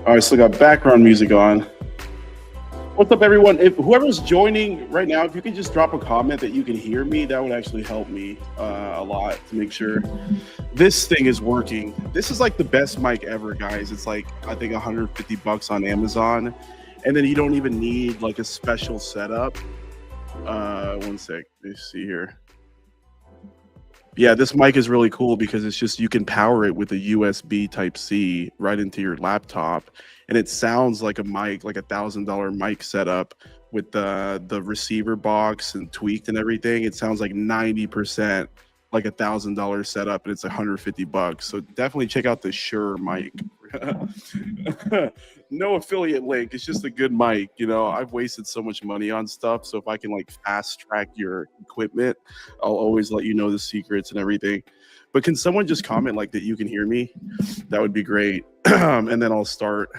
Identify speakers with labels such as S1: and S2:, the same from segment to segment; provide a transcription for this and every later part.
S1: All right, so got background music on. What's up, everyone? If whoever's joining right now, if you could just drop a comment that you can hear me, that would actually help me a lot to make sure this thing is working. This is like the best mic ever, guys. It's like I think 150 bucks on Amazon, and then you don't even need like a special setup. One sec. Let me see here. Yeah, this mic is really cool because it's just you can power it with a USB Type C right into your laptop, and it sounds like a mic, like $1,000 mic setup with the receiver box and tweaked and everything. It sounds like 90% like $1,000 setup, and it's 150 bucks. So definitely check out the Shure mic. No affiliate link. It's just a good mic. You know, I've wasted so much money on stuff. So if I can like fast track your equipment, I'll always let you know the secrets and everything. But can someone just comment like that you can hear me? That would be great. And then I'll start.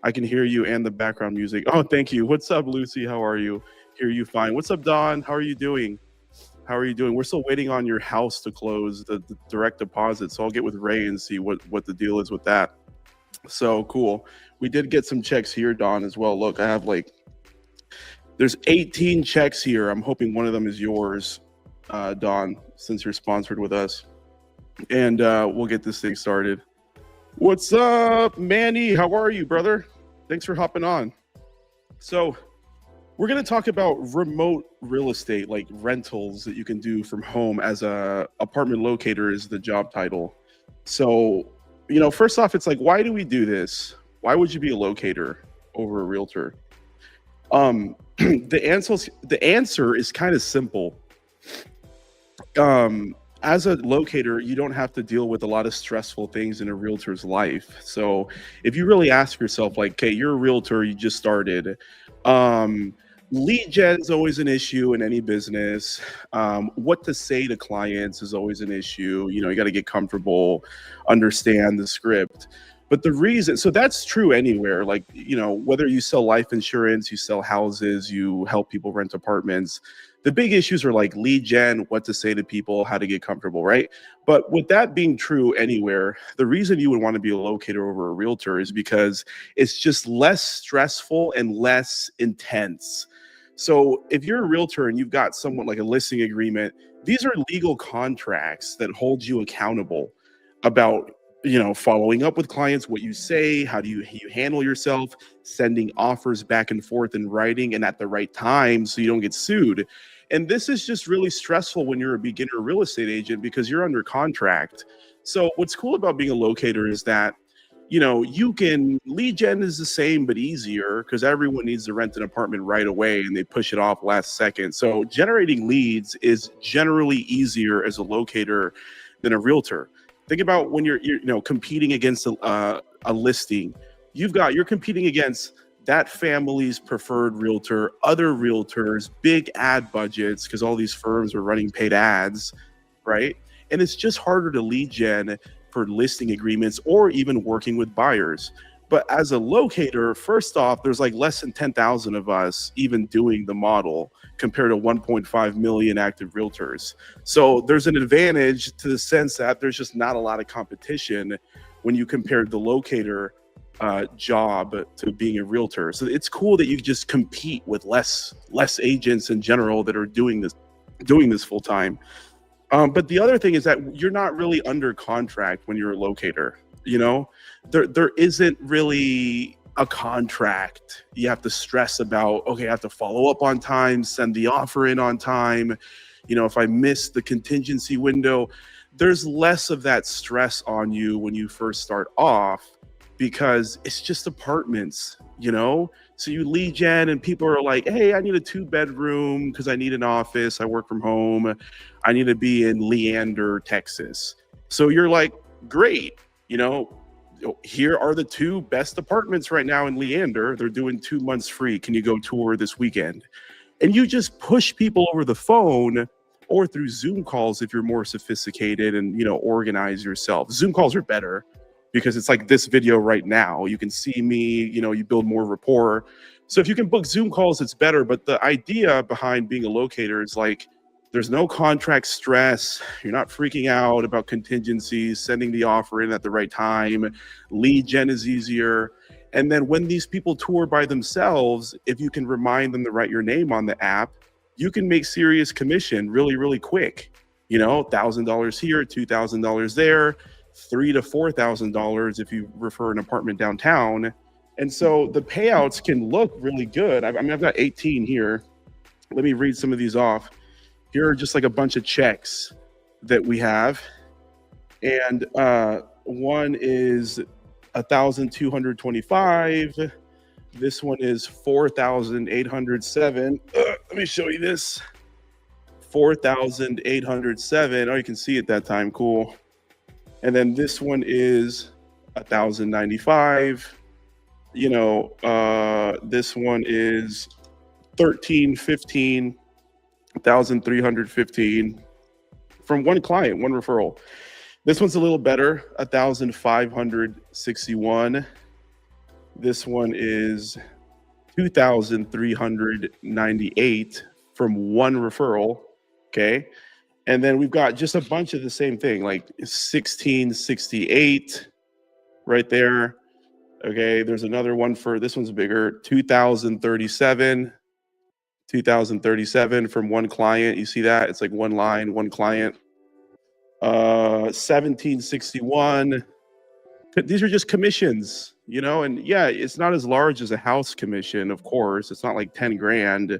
S1: I can hear you and the background music. Oh, thank you. What's up, Lucy? How are you? Hear you fine. What's up, Don? How are you doing? How are you doing? We're still waiting on your house to close the direct deposit. So I'll get with Ray and see what the deal is with that. So cool. We did get some checks here, Don, as well. Look, I have there's 18 checks here. I'm hoping one of them is yours, Don, since you're sponsored with us. And we'll get this thing started. What's up, Manny? How are you, brother? Thanks for hopping on. So we're going to talk about remote real estate, like rentals that you can do from home as a apartment locator is the job title. So, you know, first off, it's like, why do we do this? Why would you be a locator over a realtor? The answer is kind of simple. As a locator, you don't have to deal with a lot of stressful things in a realtor's life. So if you really ask yourself, like, okay, you're a realtor, you just started. Lead gen is always an issue in any business. What to say to clients is always an issue. You know, you got to get comfortable, understand the script. But the reason, so that's true anywhere. Like, you know, whether you sell life insurance, you sell houses, you help people rent apartments. The big issues are like lead gen, what to say to people, how to get comfortable, right? But with that being true anywhere, the reason you would want to be a locator over a realtor is because it's just less stressful and less intense. So if you're a realtor and you've got someone like a listing agreement, these are legal contracts that hold you accountable about, you know, following up with clients, what you say, how do you handle yourself, sending offers back and forth in writing and at the right time so you don't get sued. And this is just really stressful when you're a beginner real estate agent because you're under contract. So what's cool about being a locator is that, you know, you can lead gen is the same but easier because everyone needs to rent an apartment right away and they push it off last second. So generating leads is generally easier as a locator than a realtor. Think about when you're you know, competing against a listing. You're competing against that family's preferred realtor, other realtors, big ad budgets because all these firms are running paid ads, right? And it's just harder to lead gen for listing agreements or even working with buyers. But as a locator, first off, there's like less than 10,000 of us even doing the model compared to 1.5 million active realtors. So there's an advantage to the sense that there's just not a lot of competition when you compare the locator job to being a realtor. So it's cool that you just compete with less agents in general that are doing this full time. But the other thing is that you're not really under contract when you're a locator. You know, there isn't really a contract you have to stress about. Okay, I have to follow up on time, send the offer in on time. You know, if I miss the contingency window, there's less of that stress on you when you first start off because it's just apartments, you know? So you lead gen and people are like, hey, I need a 2-bedroom because I need an office. I work from home. I need to be in Leander, Texas. So you're like, great, you know, here are the 2 best apartments right now in Leander. They're doing 2 months free. Can you go tour this weekend? And you just push people over the phone or through Zoom calls if you're more sophisticated and, you know, organize yourself. Zoom calls are better because it's like this video right now. You can see me, you know, you build more rapport. So if you can book Zoom calls, it's better. But the idea behind being a locator is like, There's no contract stress. You're not freaking out about contingencies, sending the offer in at the right time. Lead gen is easier. And then when these people tour by themselves, if you can remind them to write your name on the app, you can make serious commission really, really quick. You know, $1,000 here, $2,000 there, $3,000 to $4,000 if you refer an apartment downtown. And so the payouts can look really good. I mean, I've got 18 here. Let me read some of these off. Here are just like a bunch of checks that we have. And one is 1,225. This one is 4,807. Let me show you this. 4,807. Oh, you can see it that time. Cool. And then this one is 1,095. You know, this one is 1,315, 1,315 from one client, one referral. This one's a little better, 1,561. This one is 2,398 from one referral. Okay. And then we've got just a bunch of the same thing, like 1,668 right there. Okay. There's another one for, this one's bigger, 2,037. 2,037 from one client. You see that? It's like one line, one client. 1,761. These are just commissions, you know, and yeah, it's not as large as a house commission, of course. It's not like 10 grand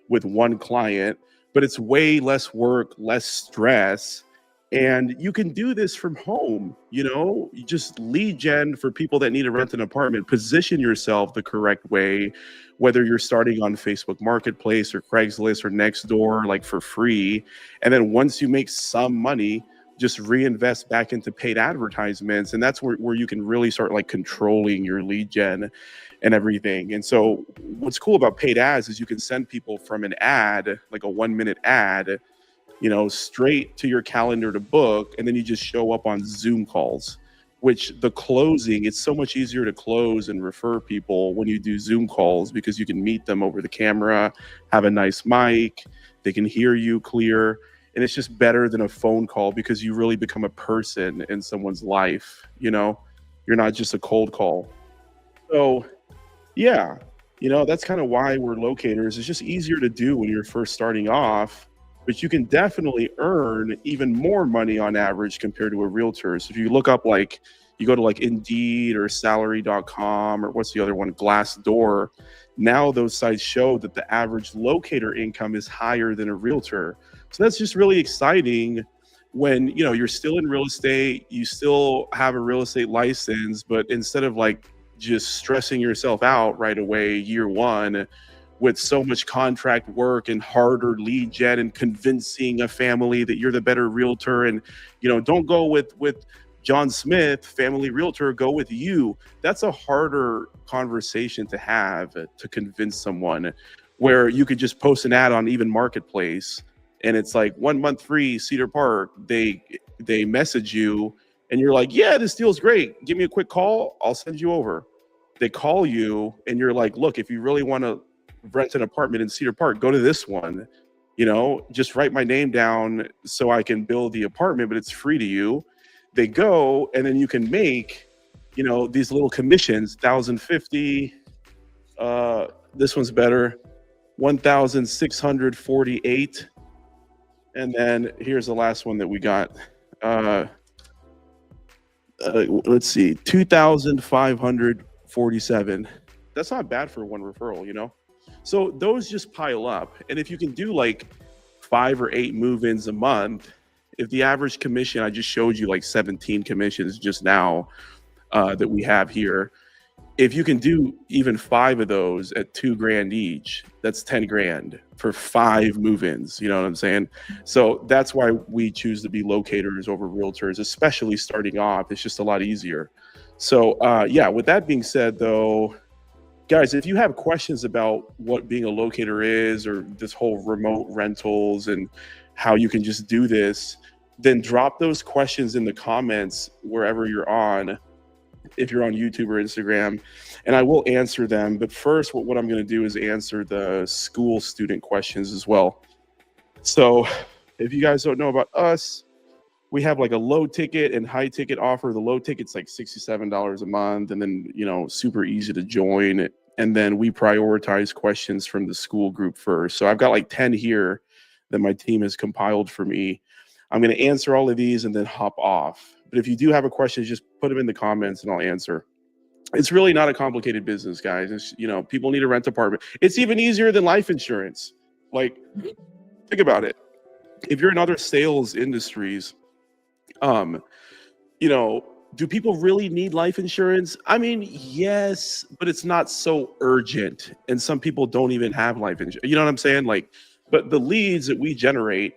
S1: with one client, but it's way less work, less stress. And you can do this from home, you know, you just lead gen for people that need to rent an apartment, position yourself the correct way, whether you're starting on Facebook Marketplace or Craigslist or Nextdoor, like for free. And then once you make some money, just reinvest back into paid advertisements. And that's where you can really start like controlling your lead gen and everything. And so what's cool about paid ads is you can send people from an ad, like a 1-minute ad, you know, straight to your calendar to book. And then you just show up on Zoom calls, which the closing, it's so much easier to close and refer people when you do Zoom calls because you can meet them over the camera, have a nice mic, they can hear you clear. And it's just better than a phone call because you really become a person in someone's life. You know, you're not just a cold call. So yeah, you know, that's kind of why we're locators. It's just easier to do when you're first starting off, but you can definitely earn even more money on average compared to a realtor. So if you look up, like, you go to like Indeed or salary.com or what's the other one, Glassdoor, now those sites show that the average locator income is higher than a realtor. So that's just really exciting when, you know, you're still in real estate, you still have a real estate license, but instead of like just stressing yourself out right away year one with so much contract work and harder lead gen and convincing a family that you're the better realtor, and, you know, don't go with John Smith, family realtor, go with you. That's a harder conversation to have to convince someone, where you could just post an ad on even Marketplace and it's like 1 month free Cedar Park. They message you and you're like, yeah, this deal's great. Give me a quick call. I'll send you over. They call you and you're like, look, if you really want to rent an apartment in Cedar Park, go to this one. You know, just write my name down so I can build the apartment, but it's free to you. They go, and then you can make, you know, these little commissions, 1,050. This one's better, 1,648. And then here's the last one that we got. Let's see, 2,547. That's not bad for one referral, you know? So those just pile up. And if you can do like 5 or 8 move-ins a month, if the average commission, I just showed you like 17 commissions just now that we have here. If you can do even 5 of those at $2,000 each, that's 10 grand for 5 move-ins. You know what I'm saying? So that's why we choose to be locators over realtors, especially starting off. It's just a lot easier. So yeah, with that being said though, guys, if you have questions about what being a locator is, or this whole remote rentals and how you can just do this, then drop those questions in the comments wherever you're on, if you're on YouTube or Instagram, and I will answer them. But first, what I'm going to do is answer the school student questions as well. So If you guys don't know about us, we have like a low ticket and high ticket offer. The low ticket's like $67 a month, and then super easy to join. And then we prioritize questions from the school group first. So I've got like 10 here that my team has compiled for me. I'm going to answer all of these and then hop off. But if you do have a question, just put them in the comments and I'll answer. It's really not a complicated business, guys. It's, people need a rent apartment. It's even easier than life insurance. Like, think about it. If you're in other sales industries, do people really need life insurance? I mean, yes, but it's not so urgent. And some people don't even have life insurance. You know what I'm saying? Like, but the leads that we generate,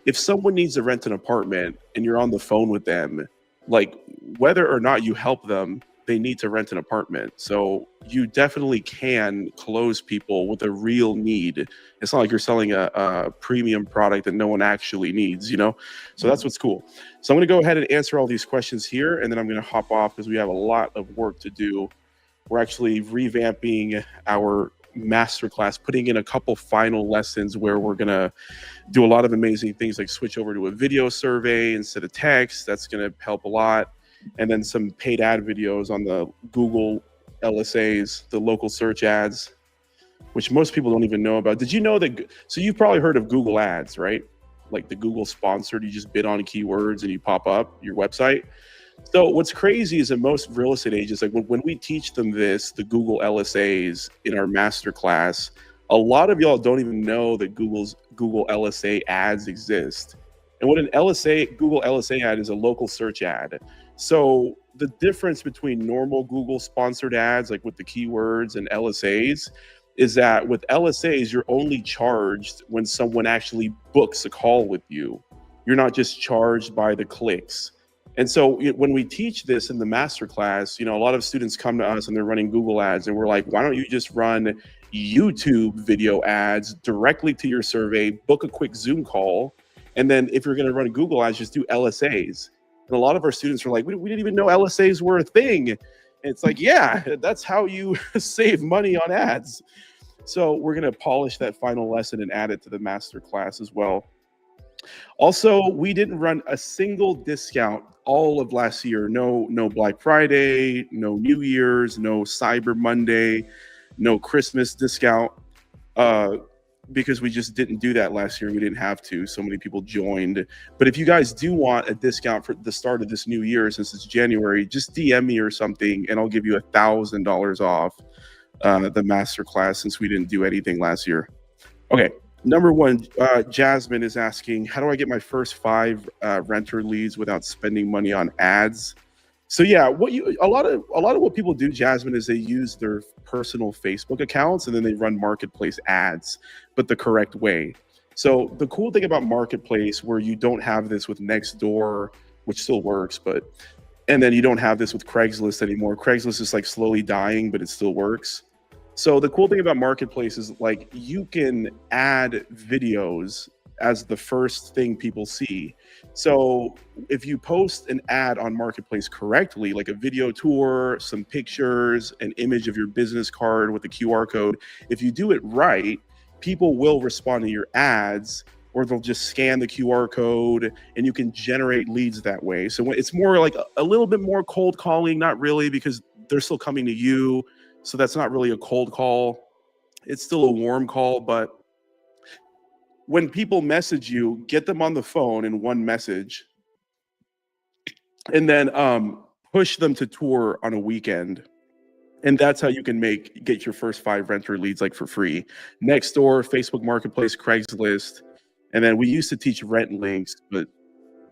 S1: if someone needs to rent an apartment and you're on the phone with them, like whether or not you help them, they need to rent an apartment. So you definitely can close people with a real need. It's not like you're selling a premium product that no one actually needs, So that's what's cool. So I'm going to go ahead and answer all these questions here, and then I'm going to hop off because we have a lot of work to do. We're actually revamping our masterclass, putting in a couple final lessons where we're going to do a lot of amazing things like switch over to a video survey instead of text. That's going to help a lot. And then some paid ad videos on the Google LSAs, the local search ads, which most people don't even know about. Did you know that? So you've probably heard of Google Ads, right? Like the Google sponsored, you just bid on keywords and you pop up your website. So what's crazy is that most real estate agents, like when we teach them this, the Google LSAs in our masterclass, a lot of y'all don't even know that Google LSA ads exist. And what an Google LSA ad is, a local search ad. So the difference between normal Google sponsored ads, like with the keywords, and LSAs, is that with LSAs, you're only charged when someone actually books a call with you. You're not just charged by the clicks. And so when we teach this in the masterclass, a lot of students come to us and they're running Google ads, and we're like, why don't you just run YouTube video ads directly to your survey, book a quick Zoom call, and then if you're going to run Google ads, just do LSAs. And a lot of our students are like, we didn't even know LSAs were a thing. And it's like, yeah, that's how you save money on ads. So we're going to polish that final lesson and add it to the master class as well. Also, we didn't run a single discount all of last year. No Black Friday, no New Year's, no Cyber Monday, no Christmas discount. Because we just didn't do that last year. We didn't have to. So many people joined. But if you guys do want a discount for the start of this new year, since it's January, just DM me or something, and I'll give you $1,000 off the masterclass, since we didn't do anything last year. Okay, number one, Jasmine is asking, how do I get my first 5 renter leads without spending money on ads? So yeah, a lot of what people do, Jasmine, is they use their personal Facebook accounts and then they run marketplace ads, but the correct way. So the cool thing about marketplace, where you don't have this with Nextdoor, which still works, and then you don't have this with Craigslist anymore. Craigslist is like slowly dying, but it still works. So the cool thing about marketplace is like you can add videos as the first thing people see. So if you post an ad on marketplace correctly, like a video tour, some pictures, an image of your business card with a QR code, if you do it right, people will respond to your ads, or they'll just scan the QR code, and you can generate leads that way. So it's more like a little bit more cold calling, not really, because they're still coming to you. So that's not really a cold call. It's still a warm call, but when people message you, get them on the phone in one message, and then push them to tour on a weekend. And that's how you can get your first 5 renter leads, like, for free. Nextdoor, Facebook Marketplace, Craigslist. And then we used to teach rent links, but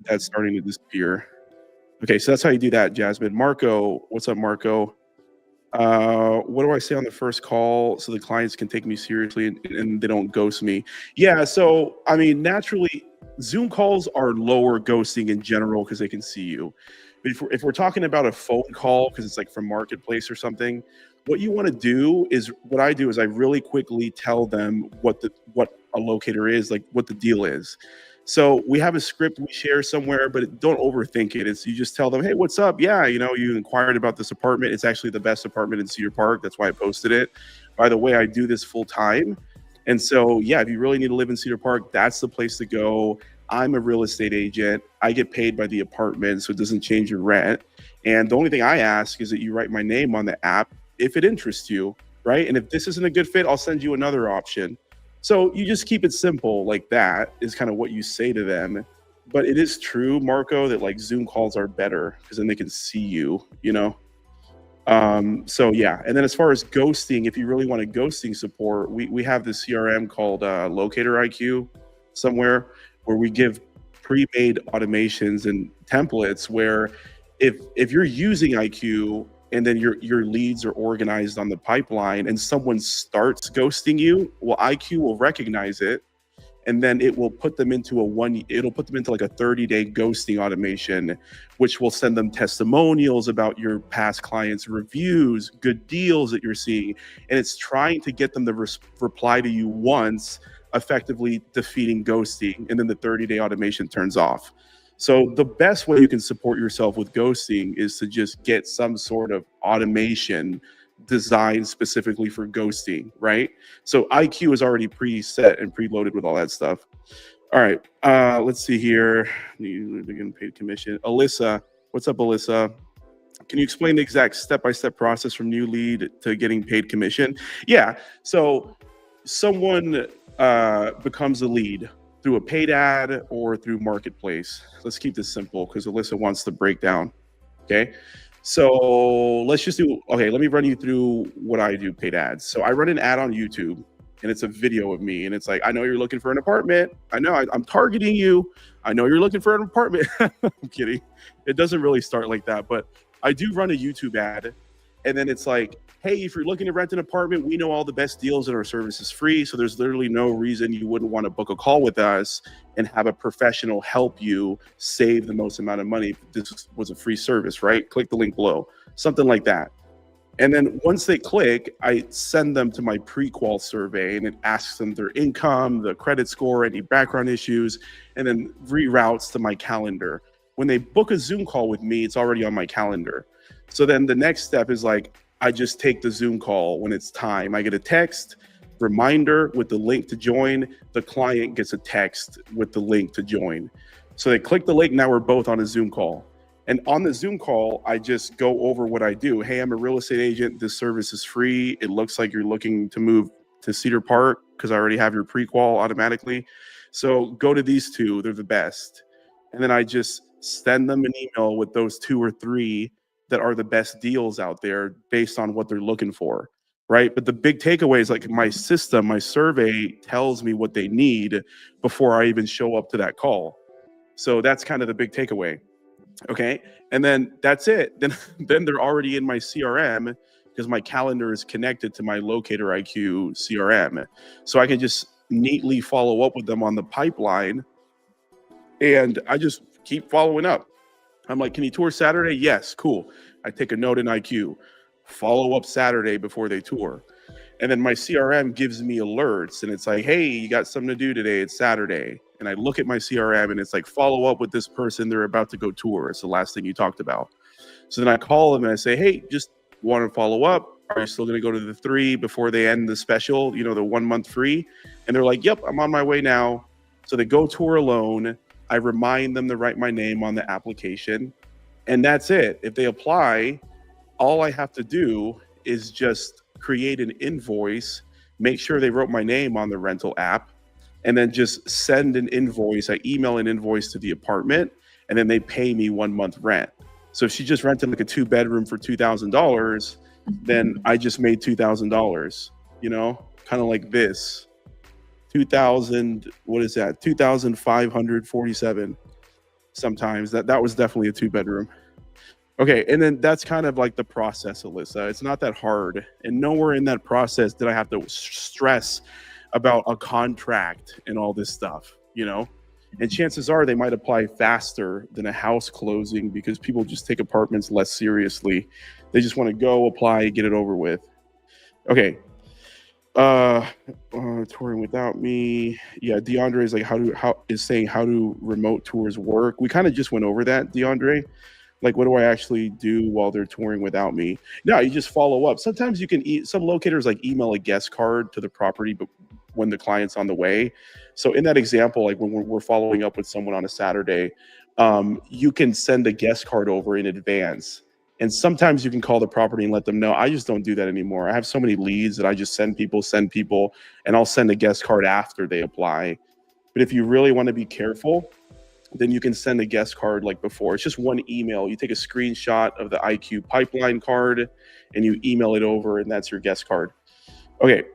S1: that's starting to disappear. Okay, so that's how you do that, Jasmine. Marco, what's up, Marco? What do I say on the first call so the clients can take me seriously and they don't ghost me? Yeah, so I mean, naturally, Zoom calls are lower ghosting in general because they can see you. But if we're talking about a phone call, because it's like from Marketplace or something, what you want to do is, what I do is I really quickly tell them what a locator is, like what the deal is. So we have a script we share somewhere, but don't overthink it. You just tell them, hey, what's up? Yeah, you inquired about this apartment. It's actually the best apartment in Cedar Park. That's why I posted it. By the way, I do this full time. And so, yeah, if you really need to live in Cedar Park, that's the place to go. I'm a real estate agent. I get paid by the apartment, so it doesn't change your rent. And the only thing I ask is that you write my name on the app if it interests you, right? And if this isn't a good fit, I'll send you another option. So you just keep it simple like that is kind of what you say to them. But it is true, Marco, that like Zoom calls are better because then they can see you, you know? So yeah, and then as far as ghosting, if you really want a ghosting support, we have this CRM called Locator IQ somewhere where we give pre-made automations and templates where if you're using IQ and then your leads are organized on the pipeline and someone starts ghosting you, well, IQ will recognize it and then it will put them into it'll put them into like a 30-day ghosting automation, which will send them testimonials about your past clients, reviews, good deals that you're seeing, and it's trying to get them to reply to you once, effectively defeating ghosting, and then the 30-day automation turns off. So the best way you can support yourself with ghosting is to just get some sort of automation designed specifically for ghosting, right? So IQ is already preset and preloaded with all that stuff. All right, let's see here. You begin paid commission. Alyssa, what's up, Alyssa? Can you explain the exact step-by-step process from new lead to getting paid commission? Yeah, so someone becomes a lead through a paid ad or through marketplace. Let's keep this simple because Alyssa wants the breakdown, okay? So let's just do, okay, let me run you through what I do paid ads. So I run an ad on YouTube and it's a video of me. And it's like, I know you're looking for an apartment. I know I'm targeting you. I know you're looking for an apartment. I'm kidding. It doesn't really start like that, but I do run a YouTube ad. And then it's like, hey, if you're looking to rent an apartment, we know all the best deals and our service is free. So there's literally no reason you wouldn't want to book a call with us and have a professional help you save the most amount of money if this was a free service, right? Click the link below, something like that. And then once they click, I send them to my pre-qual survey and it asks them their income, the credit score, any background issues, and then reroutes to my calendar. When they book a Zoom call with me, it's already on my calendar. So then the next step is like, I just take the Zoom call when it's time. I get a text reminder with the link to join. The client gets a text with the link to join. So they click the link, now we're both on a Zoom call. And on the Zoom call, I just go over what I do. Hey, I'm a real estate agent. This service is free. It looks like you're looking to move to Cedar Park because I already have your pre-qual automatically. So go to these two, they're the best. And then I just send them an email with those 2 or 3 that are the best deals out there based on what they're looking for, right? But the big takeaway is like my system, my survey tells me what they need before I even show up to that call. So that's kind of the big takeaway, okay? And then that's it. Then they're already in my CRM because my calendar is connected to my Locator IQ CRM. So I can just neatly follow up with them on the pipeline and I just keep following up. I'm like, can you tour Saturday? Yes, cool. I take a note in IQ, follow up Saturday before they tour. And then my CRM gives me alerts and it's like, hey, you got something to do today. It's Saturday. And I look at my CRM and it's like, follow up with this person. They're about to go tour. It's the last thing you talked about. So then I call them and I say, hey, just want to follow up. Are you still going to go to the 3 before they end the special, you know, the 1 month free? And they're like, yep, I'm on my way now. So they go tour alone. I remind them to write my name on the application, and that's it. If they apply, all I have to do is just create an invoice, make sure they wrote my name on the rental app, and then just send an invoice. I email an invoice to the apartment, and then they pay me 1 month rent. So if she just rented like a 2-bedroom for $2,000, then I just made $2,000, you know, kind of like this. 2,000, what is that? 2,547 sometimes. That was definitely a 2-bedroom. Okay, and then that's kind of like the process, Alyssa. It's not that hard. And nowhere in that process did I have to stress about a contract and all this stuff, you know? And chances are they might apply faster than a house closing because people just take apartments less seriously. They just want to go apply, get it over with. Okay. Touring without me. Yeah, DeAndre is like, how do remote tours work? We kind of just went over that, DeAndre. Like, what do I actually do while they're touring without me? No, you just follow up. Sometimes you can some locators like email a guest card to the property, but when the client's on the way. So in that example, like when we're following up with someone on a Saturday, you can send a guest card over in advance. And sometimes you can call the property and let them know. I just don't do that anymore. I have so many leads that I just send people, and I'll send a guest card after they apply. But if you really want to be careful, then you can send a guest card like before. It's just one email. You take a screenshot of the IQ pipeline card and you email it over, and that's your guest card. Okay.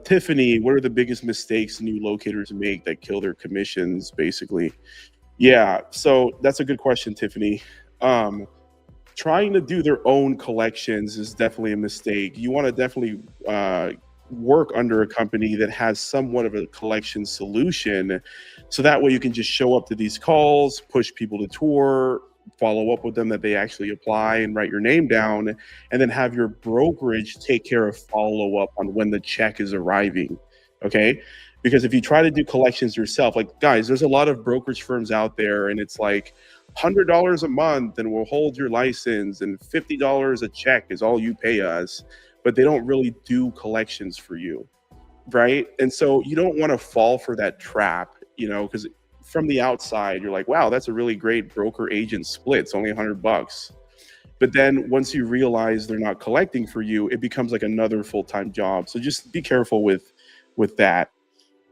S1: Tiffany, what are the biggest mistakes new locators make that kill their commissions, basically? Yeah, so that's a good question, Tiffany. Um, Trying to do their own collections is definitely a mistake. You want to definitely work under a company that has somewhat of a collection solution, so that way you can just show up to these calls, push people to tour, follow up with them that they actually apply and write your name down, and then have your brokerage take care of follow up on when the check is arriving. Okay. Because if you try to do collections yourself, like guys, there's a lot of brokerage firms out there, and it's like $100 a month and we'll hold your license, and $50 a check is all you pay us, but they don't really do collections for you, right? And so you don't want to fall for that trap, because from the outside you're like, wow, that's a really great broker agent split. It's only $100. But then once you realize they're not collecting for you, it becomes like another full-time job. So just be careful with that.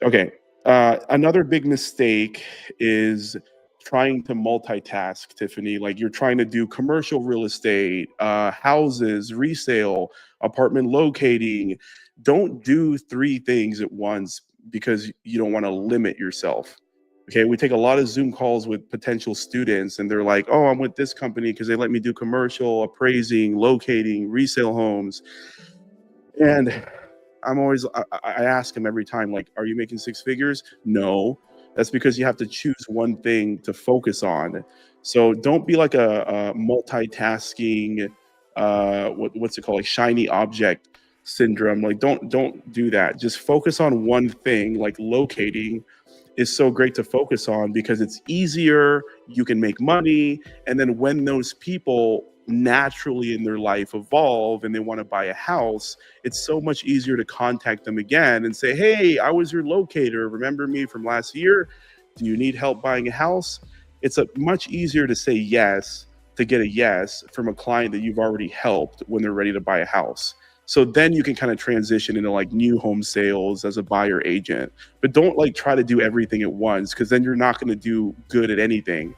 S1: Okay. Another big mistake is trying to multitask, Tiffany. Like you're trying to do commercial real estate, houses, resale, apartment locating. Don't do three things at once because you don't want to limit yourself. Okay. We take a lot of Zoom calls with potential students, and they're like, oh, I'm with this company because they let me do commercial, appraising, locating, resale homes. And I ask him every time, like, are you making six figures? No. That's because you have to choose one thing to focus on. So don't be like a multitasking, what's it called? Like shiny object syndrome. Like don't do that. Just focus on one thing. Like locating is so great to focus on because it's easier, you can make money, and then when those people naturally in their life evolve and they want to buy a house, it's so much easier to contact them again and say, hey, I was your locator, remember me from last year? Do you need help buying a house? It's much easier to say yes, to get a yes from a client that you've already helped when they're ready to buy a house. So then you can kind of transition into like new home sales as a buyer agent. But don't like try to do everything at once, because then you're not going to do good at anything.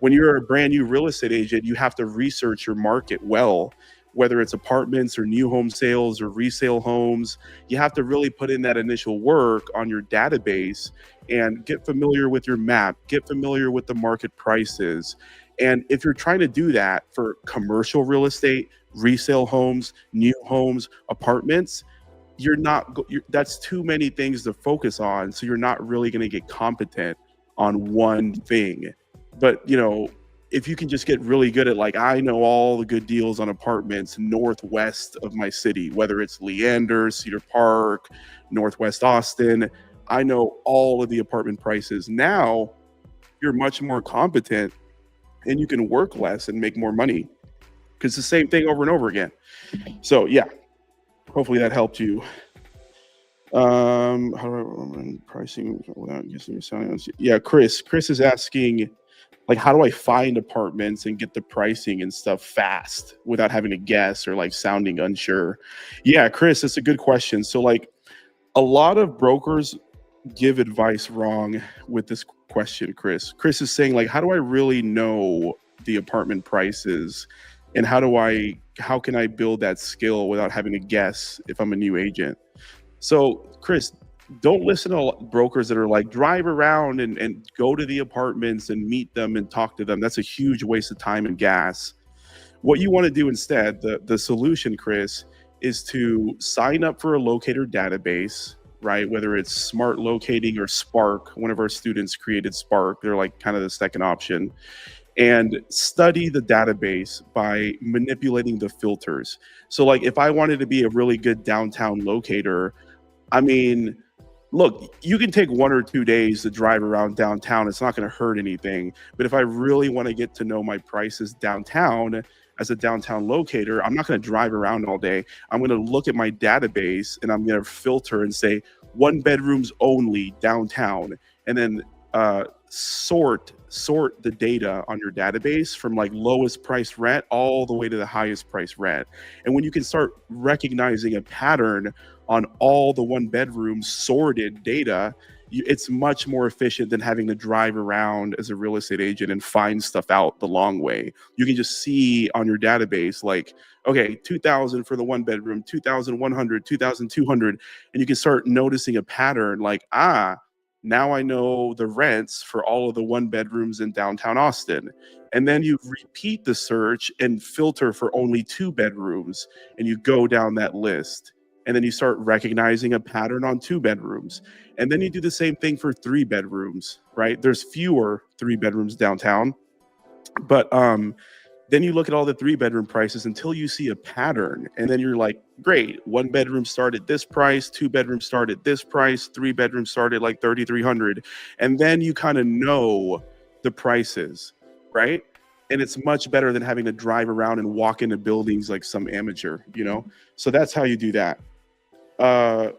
S1: When you're a brand new real estate agent, you have to research your market well, whether it's apartments or new home sales or resale homes. You have to really put in that initial work on your database and get familiar with your map, get familiar with the market prices. And if you're trying to do that for commercial real estate, resale homes, new homes, apartments, that's too many things to focus on. So you're not really going to get competent on one thing. But, if you can just get really good at like, I know all the good deals on apartments northwest of my city, whether it's Leander, Cedar Park, Northwest Austin, I know all of the apartment prices. Now you're much more competent and you can work less and make more money because it's the same thing over and over again. So yeah, hopefully that helped you. How do I run pricing without guessing your selling? Yeah, Chris is asking, like, how do I find apartments and get the pricing and stuff fast without having to guess or like sounding unsure? Yeah, Chris, that's a good question. So like a lot of brokers give advice wrong with this question, Chris. Chris is saying like, how do I really know the apartment prices, and how can I build that skill without having to guess if I'm a new agent? So Chris, don't listen to brokers that are like, drive around and go to the apartments and meet them and talk to them. That's a huge waste of time and gas. What you want to do instead, the solution, Chris, is to sign up for a locator database, right? Whether it's Smart Locating or Spark. One of our students created Spark. They're like kind of the second option. And study the database by manipulating the filters. So like if I wanted to be a really good downtown locator, I mean, look, you can take 1 or 2 days to drive around downtown. It's not going to hurt anything. But if I really want to get to know my prices downtown as a downtown locator, I'm not going to drive around all day. I'm going to look at my database and I'm going to filter and say, one bedrooms only downtown, and then sort the data on your database from like lowest price rent all the way to the highest price rent. And when you can start recognizing a pattern on all the one bedroom sorted data, it's much more efficient than having to drive around as a real estate agent and find stuff out the long way. You can just see on your database, like, okay, 2000 for the one bedroom, 2100, 2200, and you can start noticing a pattern like, now I know the rents for all of the one bedrooms in downtown Austin. And then you repeat the search and filter for only two bedrooms, and you go down that list. And then you start recognizing a pattern on two bedrooms. And then you do the same thing for three bedrooms, right? There's fewer three bedrooms downtown, but then you look at all the three bedroom prices until you see a pattern. And then you're like, great, one bedroom start at this price, two bedrooms start at this price, three bedrooms start at like 3,300. And then you kind of know the prices, right? And it's much better than having to drive around and walk into buildings like some amateur, you know? So that's how you do that. Uh,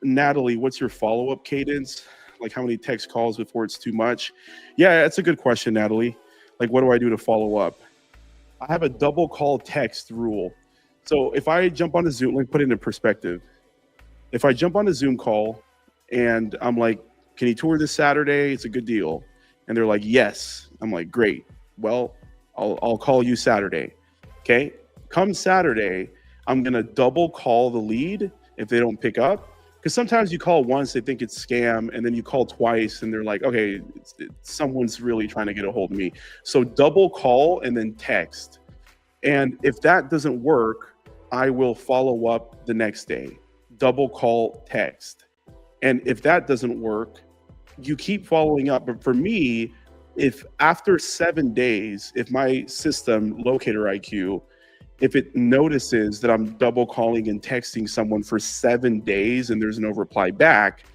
S1: Natalie, what's your follow-up cadence? Like how many text calls before it's too much? Yeah, that's a good question, Natalie. Like, what do I do to follow up? I have a double call text rule. So if I jump on a Zoom, like put it into perspective. If I jump on a Zoom call and I'm like, can you tour this Saturday? It's a good deal. And they're like, yes. I'm like, great. Well, I'll call you Saturday. Okay. Come Saturday, I'm going to double call the lead if they don't pick up. Because sometimes you call once, they think it's scam, and then you call twice, and they're like, okay, someone's really trying to get a hold of me. So double call and then text. And if that doesn't work, I will follow up the next day. Double call, text. And if that doesn't work, you keep following up. But for me, if after 7 days, if my system, Locator IQ, if it notices that I'm double calling and texting someone for 7 days and there's no reply back,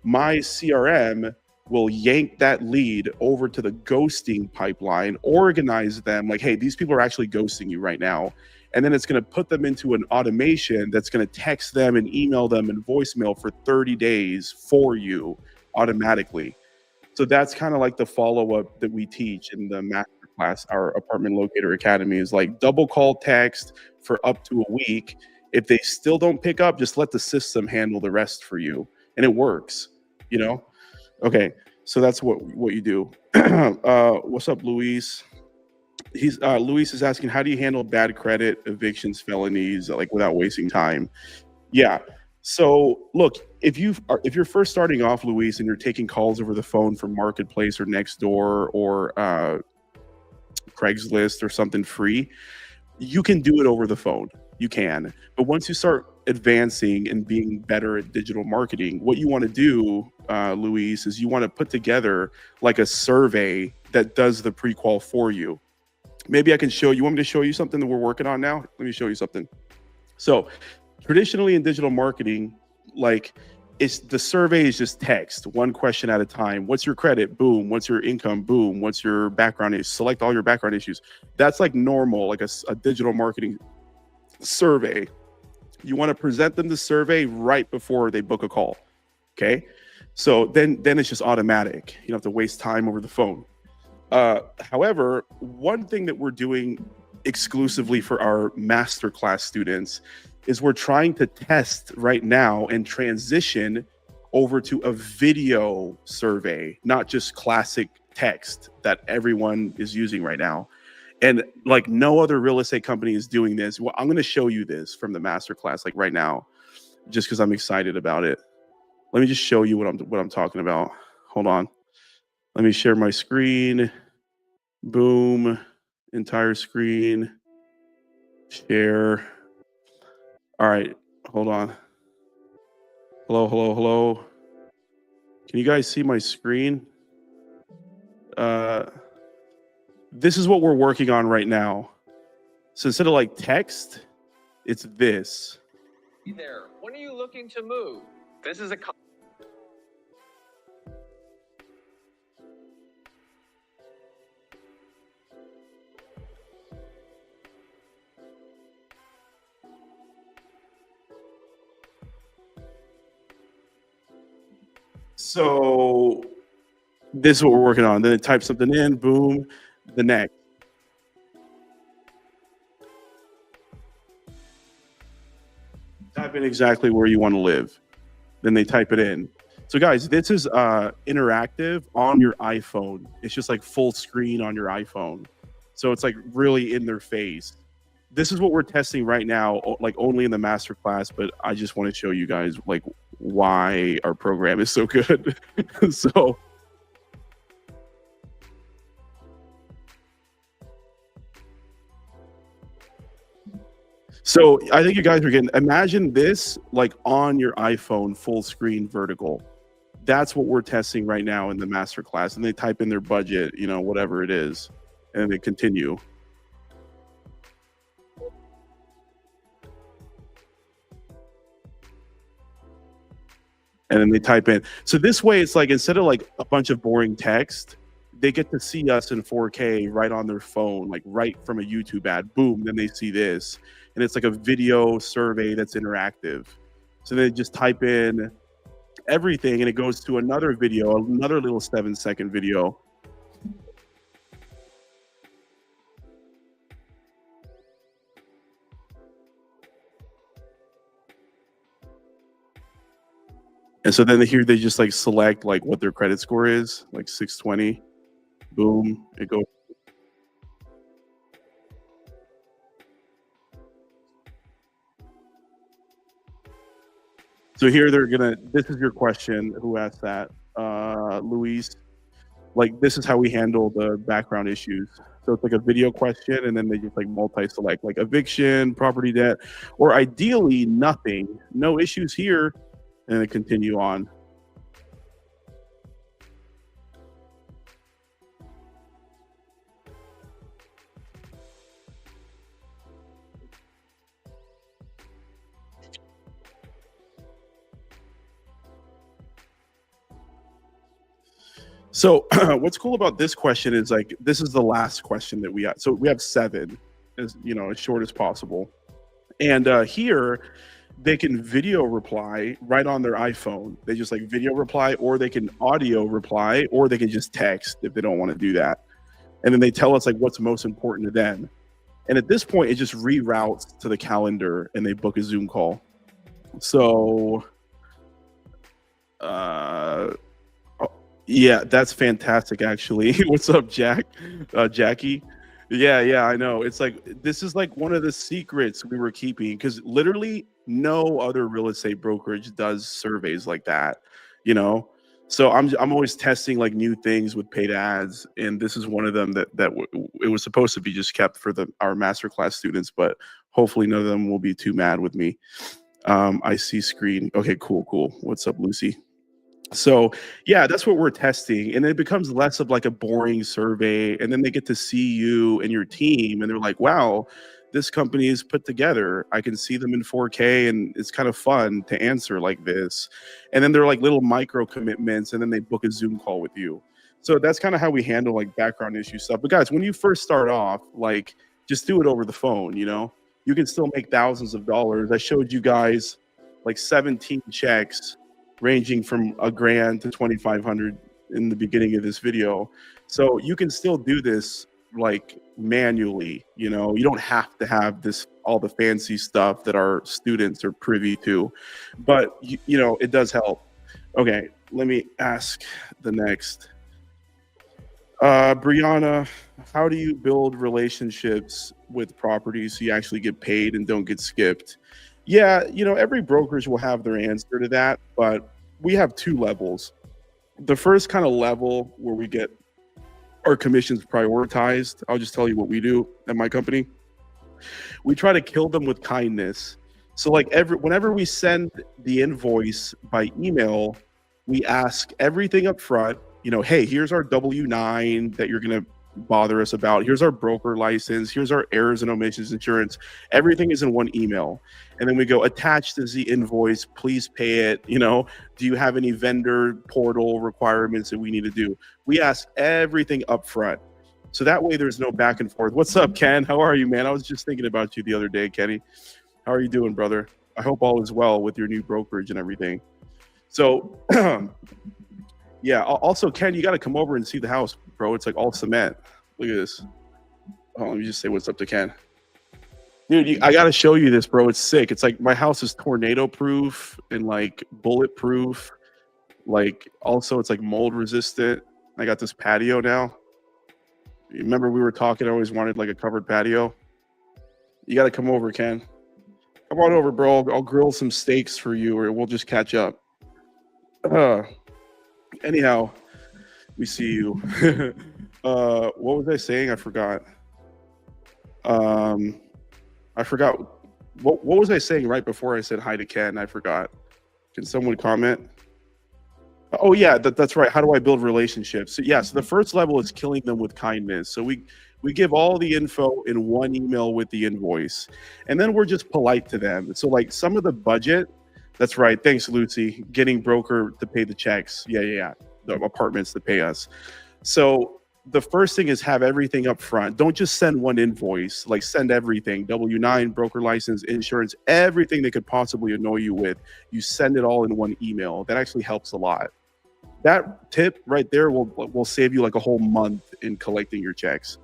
S1: my CRM will yank that lead over to the ghosting pipeline, organize them like, hey, these people are actually ghosting you right now. And then it's going to put them into an automation that's going to text them and email them and voicemail for 30 days for you automatically. So that's kind of like the follow-up that we teach in the masterclass, our Apartment Locator Academy, is like double call text for up to a week. If they still don't pick up, just let the system handle the rest for you. And it works, you know? Okay, so that's what you do. What's up, Luis? Luis is asking, how do you handle bad credit, evictions, felonies, like without wasting time? Yeah. So look, if you're first starting off, Luis, and you're taking calls over the phone from Marketplace or Nextdoor or Craigslist or something free, you can do it over the phone. You can. But once you start advancing and being better at digital marketing, what you want to do, Luis, is you want to put together like a survey that does the pre-qual for you. Maybe I can show you. Want me to show you something that we're working on now? Let me show you something. So traditionally in digital marketing, like the survey is just text, one question at a time. What's your credit? Boom. What's your income? Boom. What's your background issues? Select all your background issues. That's like normal, like a digital marketing survey. You want to present them the survey right before they book a call. Okay. So then it's just automatic. You don't have to waste time over the phone. However, one thing that we're doing exclusively for our masterclass students is we're trying to test right now and transition over to a video survey, not just classic text that everyone is using right now. And like no other real estate company is doing this. Well, I'm going to show you this from the masterclass, like right now, just because I'm excited about it. Let me just show you what I'm talking about. Hold on. Let me share my screen. Boom. Entire screen. Share. All right. Hold on. Hello, hello, hello. Can you guys see my screen? This is what we're working on right now. So instead of like text, it's this.
S2: Hey there. When are you looking to move? This is a
S1: So this is what we're working on. Then it types something in, boom, the next. Type in exactly where you want to live. Then they type it in. So guys, this is interactive on your iPhone. It's just like full screen on your iPhone. So it's like really in their face. This is what we're testing right now, like only in the masterclass, but I just want to show you guys like why our program is so good. So I think you guys are getting, imagine this like on your iPhone, full screen vertical. That's what we're testing right now in the masterclass. And they type in their budget, you know, whatever it is, and they continue. And then they type in. So this way, it's like instead of like a bunch of boring text, they get to see us in 4K right on their phone, like right from a YouTube ad. Boom, then they see this. And it's like a video survey that's interactive. So they just type in everything and it goes to another video, another little 7-second video. And so then here they just like select like what their credit score is, like 620. Boom, it goes. So here they're gonna, this is your question, who asked that? Luis. Like this is how we handle the background issues. So it's like a video question and then they just like multi-select like eviction, property debt, or ideally nothing, no issues here, and then continue on. So what's cool about this question is like this is the last question that we got. So we have 7, as you know, as short as possible. And here they can video reply right on their iPhone. They just like video reply, or they can audio reply, or they can just text if they don't want to do that. And then they tell us like what's most important to them. And at this point, it just reroutes to the calendar and they book a Zoom call. So yeah, that's fantastic actually. What's up, Jackie? Yeah, I know. It's like this is like one of the secrets we were keeping because literally no other real estate brokerage does surveys like that, you know. So I'm always testing like new things with paid ads, and this is one of them it was supposed to be just kept for our masterclass students, but hopefully none of them will be too mad with me. I see screen. Okay, cool. What's up, Lucy? So yeah, that's what we're testing, and it becomes less of like a boring survey, and then they get to see you and your team and they're like, wow, this company is put together. I can see them in 4K and it's kind of fun to answer like this. And then they're like little micro commitments, and then they book a Zoom call with you. So that's kind of how we handle like background issue stuff. But guys, when you first start off, like just do it over the phone, you know. You can still make thousands of dollars. I showed you guys like 17 checks ranging from $1,000 to 2,500 in the beginning of this video. So you can still do this like manually, you know. You don't have to have all the fancy stuff that our students are privy to, but you know, it does help. Okay, let me ask the next. Brianna, how do you build relationships with properties so you actually get paid and don't get skipped? Yeah, you know, every brokerage will have their answer to that, but we have 2 levels. The first kind of level where we get our commissions prioritized, I'll just tell you what we do at my company. We try to kill them with kindness. So like whenever we send the invoice by email, we ask everything up front, you know, hey, here's our W-9 that you're going to bother us about. Here's our broker license. Here's our errors and omissions insurance. Everything is in one email. And then we go, attached is the invoice. Please pay it. You know, do you have any vendor portal requirements that we need to do? We ask everything up front. So that way there's no back and forth. What's up, Ken? How are you, man? I was just thinking about you the other day, Kenny. How are you doing, brother? I hope all is well with your new brokerage and everything. So Yeah. Also, Ken, you got to come over and see the house, bro. It's like all cement. Look at this. Oh, let me just say what's up to Ken. Dude, I got to show you this, bro. It's sick. It's like my house is tornado proof and like bulletproof. Like also, it's like mold resistant. I got this patio now. You remember we were talking? I always wanted like a covered patio. You got to come over, Ken. Come on over, bro. I'll grill some steaks for you, or we'll just catch up. Anyhow, we see you. What was I saying? I forgot. I forgot. What was I saying right before I said hi to Ken? I forgot. Can someone comment? Oh yeah, that's right. How do I build relationships? So, yeah, so the first level is killing them with kindness. So we give all the info in one email with the invoice, and then we're just polite to them. So like some of the budget, that's right. Thanks, Lucy. Getting broker to pay the checks. Yeah. The apartments to pay us. So the first thing is have everything up front. Don't just send one invoice. Like send everything: W-9, broker license, insurance, everything they could possibly annoy you with. You send it all in one email. That actually helps a lot. That tip right there will save you like a whole month in collecting your checks.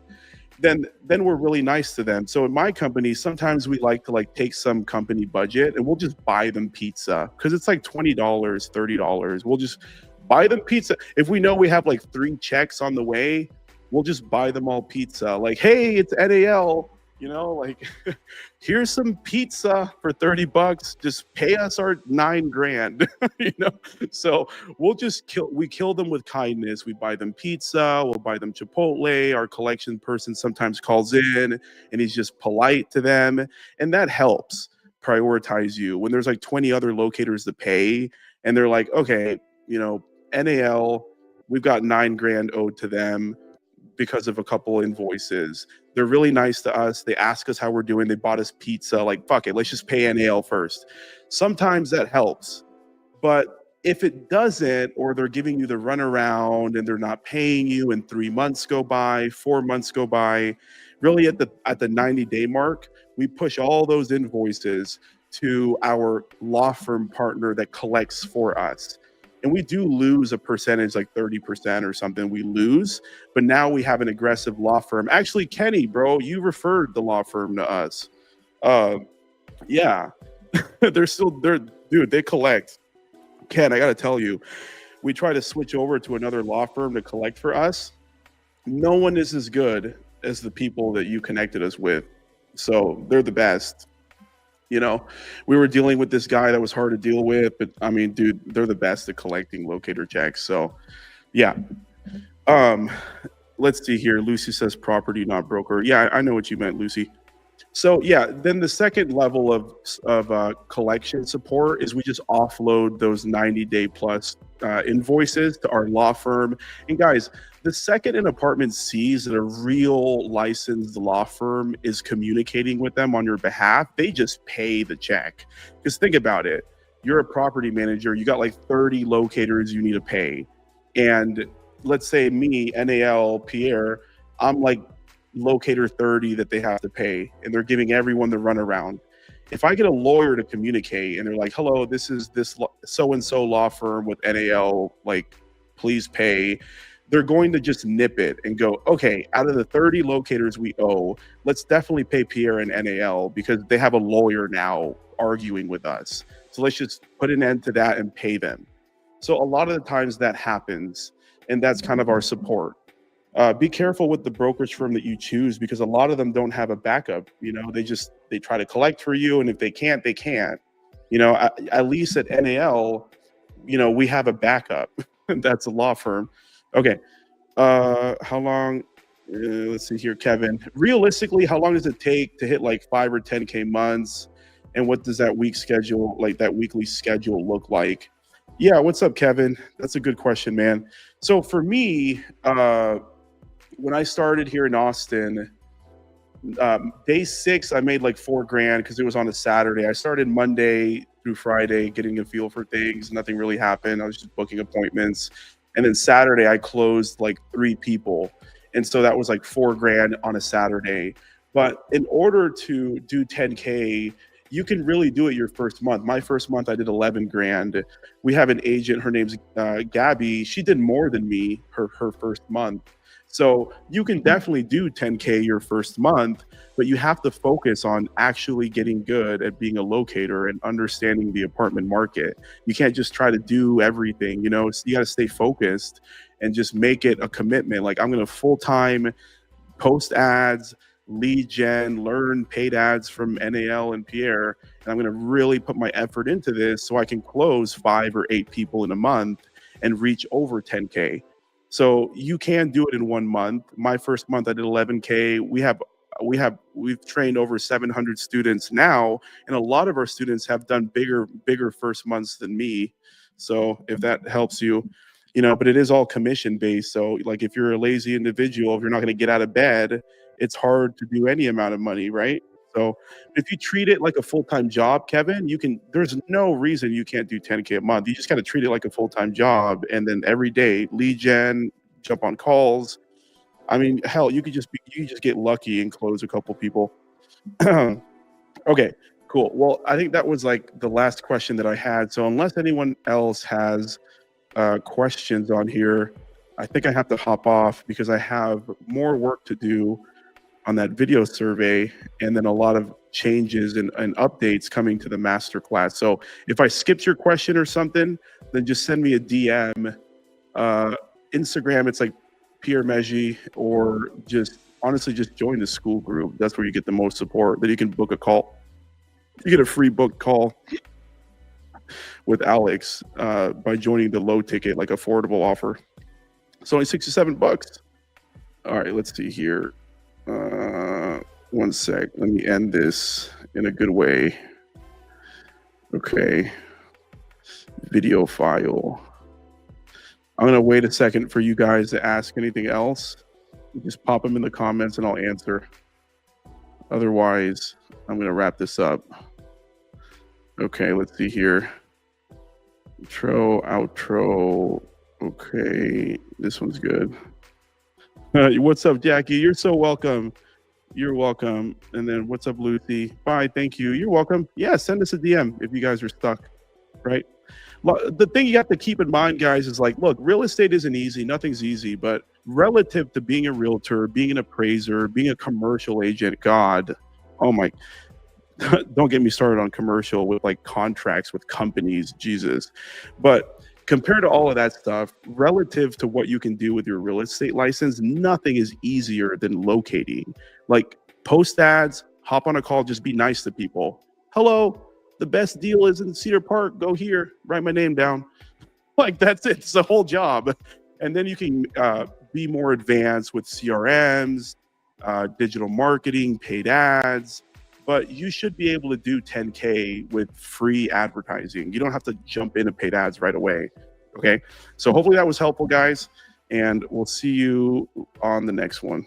S1: Then we're really nice to them. So in my company, sometimes we like to like take some company budget and we'll just buy them pizza because it's like $20, $30. We'll just buy them pizza. If we know we have like 3 checks on the way, we'll just buy them all pizza. Like, hey, it's NAL, like here's some pizza for $30. Just pay us our $9,000, So we'll just kill them with kindness. We buy them pizza, we'll buy them Chipotle. Our collection person sometimes calls in and he's just polite to them. And that helps prioritize you when there's like 20 other locators to pay. And they're like, okay, NAL, we've got $9,000 owed to them because of a couple invoices. They're really nice to us. They ask us how we're doing. They bought us pizza. Like, fuck it, let's just pay NAL first. Sometimes that helps. But if it doesn't, or they're giving you the runaround and they're not paying you and 3 months go by, 4 months go by, really at the 90-day mark, we push all those invoices to our law firm partner that collects for us. And we do lose a percentage, like 30% or something we lose. But now we have an aggressive law firm. Actually, Kenny, bro, you referred the law firm to us. Yeah, dude, they collect. Ken, I got to tell you, we try to switch over to another law firm to collect for us. No one is as good as the people that you connected us with. So they're the best. We were dealing with this guy that was hard to deal with, but I mean, dude, they're the best at collecting locator checks. So yeah. Let's see here. Lucy says property, not broker. Yeah, I know what you meant, Lucy. So yeah, then the second level of collection support is we just offload those 90-day plus invoices to our law firm. And guys, the second an apartment sees that a real licensed law firm is communicating with them on your behalf, they just pay the check. Because think about it. You're a property manager. You got like 30 locators you need to pay. And let's say me, NAL, Pierre, I'm like locator 30 that they have to pay. And they're giving everyone the runaround. If I get a lawyer to communicate and they're like, hello, this is this so-and-so law firm with NAL, like, please pay. They're going to just nip it and go, okay, out of the 30 locators we owe, let's definitely pay Pierre and NAL because they have a lawyer now arguing with us. So let's just put an end to that and pay them. So a lot of the times that happens, and that's kind of our support. Be careful with the brokerage firm that you choose because a lot of them don't have a backup. They try to collect for you, and if they can't, they can't. At least at NAL, we have a backup. That's a law firm. Okay. How long? Let's see here, Kevin. Realistically, how long does it take to hit like 5 or 10K months? And what does that weekly schedule look like? Yeah, what's up, Kevin? That's a good question, man. So for me, when I started here in Austin, day 6, I made like $4,000 because it was on a Saturday. I started Monday through Friday, getting a feel for things. Nothing really happened. I was just booking appointments. And then Saturday, I closed like 3 people. And so that was like $4,000 on a Saturday. But in order to do 10K, you can really do it your first month. My first month, I did 11 grand. We have an agent, her name's Gabby. She did more than me her first month. So you can definitely do 10K your first month, but you have to focus on actually getting good at being a locator and understanding the apartment market. You can't just try to do everything, you know, so you got to stay focused and just make it a commitment. Like, I'm going to full time post ads, lead gen, learn paid ads from NAL and Pierre. And I'm going to really put my effort into this so I can close 5 or 8 people in a month and reach over 10K. So you can do it in 1 month. My first month I did 11K. We've trained over 700 students now, and a lot of our students have done bigger first months than me. So if that helps you, you know, but it is all commission based. So like, if you're a lazy individual, if you're not going to get out of bed, it's hard to do any amount of money, right? So if you treat it like a full-time job, Kevin, there's no reason you can't do 10K a month. You just got to treat it like a full-time job, and then every day lead gen, jump on calls. I mean, hell, you could just get lucky and close a couple people. Okay, cool. Well, I think that was like the last question that I had. So unless anyone else has questions on here, I think I have to hop off because I have more work to do on that video survey, and then a lot of changes and updates coming to the masterclass. So if I skipped your question or something, then just send me a DM. Instagram, it's like Pierre Meji, or just honestly just join the school group. That's where you get the most support. Then you can book a call. You get a free book call with Alex by joining the low ticket, like affordable offer. It's only $67. All right, let's see here. 1 sec. Let me end this in a good way. Okay. Video file. I'm going to wait a second for you guys to ask anything else. Just pop them in the comments and I'll answer. Otherwise, I'm going to wrap this up. Okay, let's see here. Intro, outro. Okay, this one's good. What's up, Jackie? You're so welcome. You're welcome. And then what's up, Lucy? Bye. Thank you. You're welcome. Yeah, send us a DM if you guys are stuck, right? The thing you have to keep in mind, guys, is like, look, real estate isn't easy. Nothing's easy. But relative to being a realtor, being an appraiser, being a commercial agent, God, oh my, don't get me started on commercial with like contracts with companies, Jesus. But compared to all of that stuff, relative to what you can do with your real estate license, nothing is easier than locating. Like, post ads, hop on a call, just be nice to people. Hello, the best deal is in Cedar Park. Go here, write my name down. Like, that's it. It's the whole job. And then you can be more advanced with CRMs, digital marketing, paid ads. But you should be able to do 10K with free advertising. You don't have to jump into paid ads right away. Okay. So hopefully that was helpful, guys. And we'll see you on the next one.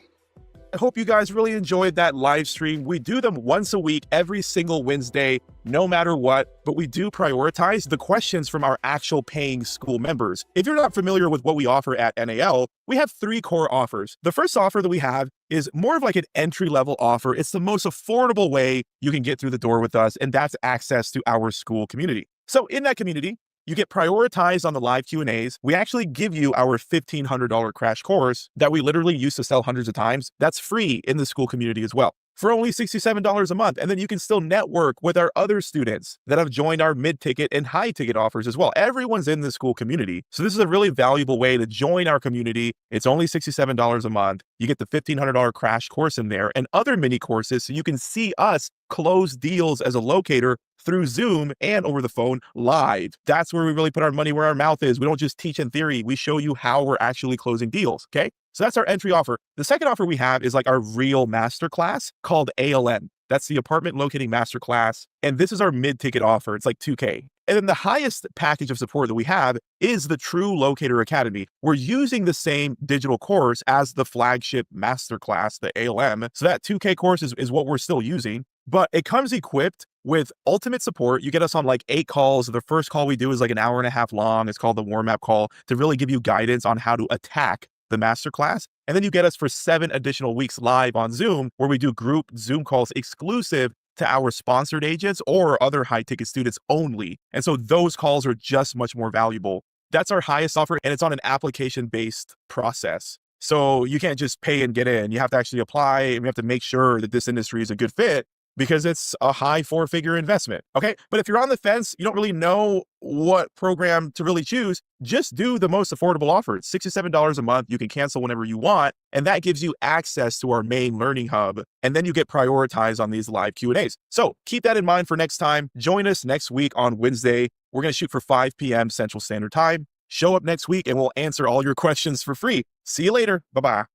S3: I hope you guys really enjoyed that live stream. We do them once a week, every single Wednesday, no matter what, but we do prioritize the questions from our actual paying school members. If you're not familiar with what we offer at NAL, we have 3 core offers. The first offer that we have is more of like an entry-level offer. It's the most affordable way you can get through the door with us, and that's access to our school community. So in that community, you get prioritized on the live Q&As. We actually give you our $1,500 crash course that we literally used to sell hundreds of times. That's free in the school community as well, for only $67 a month. And then you can still network with our other students that have joined our mid-ticket and high-ticket offers as well. Everyone's in the school community. So this is a really valuable way to join our community. It's only $67 a month. You get the $1,500 crash course in there and other mini courses, so you can see us close deals as a locator through Zoom and over the phone live. That's where we really put our money where our mouth is. We don't just teach in theory. We show you how we're actually closing deals, okay? So that's our entry offer. The second offer we have is like our real masterclass called ALN. That's the Apartment Locating Masterclass. And this is our mid-ticket offer. It's like $2K. And then the highest package of support that we have is the True Locator Academy. We're using the same digital course as the flagship masterclass, the ALM. So that $2K course is what we're still using, but it comes equipped with ultimate support. You get us on like 8 calls. The first call we do is like an hour and a half long. It's called the warm-up call to really give you guidance on how to attack the masterclass. And then you get us for 7 additional weeks live on Zoom, where we do group Zoom calls exclusive to our sponsored agents or other high ticket students only. And so those calls are just much more valuable. That's our highest offer, and it's on an application based process. So you can't just pay and get in. You have to actually apply, and we have to make sure that this industry is a good fit because it's a high 4-figure investment. Okay. But if you're on the fence, you don't really know what program to really choose, just do the most affordable offer. It's $67 a month. You can cancel whenever you want. And that gives you access to our main learning hub. And then you get prioritized on these live Q&As. So keep that in mind for next time. Join us next week on Wednesday. We're going to shoot for 5 p.m. Central Standard Time. Show up next week and we'll answer all your questions for free. See you later. Bye-bye.